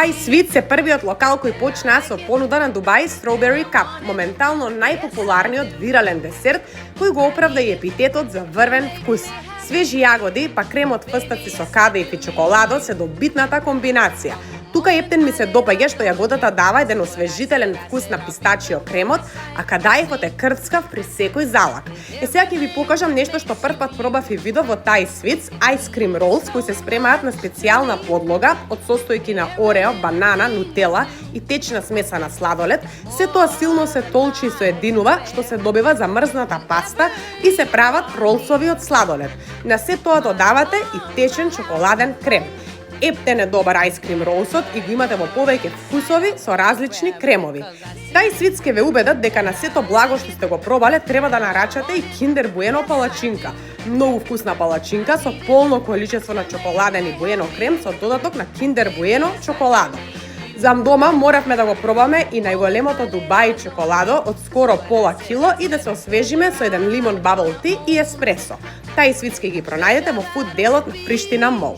Тај свит се првиот локал кој почна со понуда на Дубај Strawberry Cup, моментално најпопуларниот вирален десерт кој го оправда и епитетот за врвен вкус. Свежи јагоди, па крем од фстаци со кадеиф и чоколадо се добитната комбинација. Тука ептен ми се допаѓа што јагодата дава еден освежителен вкус на пистачио кремот, а кадаифот е крцкав при секој залак. Сега ќе ви покажам нешто што првпат пробав и видов во Thai Sweets, ice cream rolls кои се спремаат на специјална подлога од состојки на орео, банана, нутела и течна смесана сладолед. Се тоа силно се толчи и соединува, што се добива замрзната паста и се прават ролсови од сладолед. На се тоа додавате и течен чоколаден крем. Ептен е добар айскрим роусот и го имате во повеќе вкусови со различни кремови. Тај Sweets ќе ве убедат дека на сето благо што сте го пробале треба да нарачате и Kinder Bueno палачинка. Многу вкусна палачинка со полно количество на чоколаден и Bueno крем со додаток на Kinder Bueno чоколадо. Зам дома моравме да го пробаме и најголемото Дубај чоколадо од скоро пола кило и да се освежиме со еден лимон bubble tea и еспресо. Тај Sweets ќе ги пронајдете во фуд делот на Приштина Мол.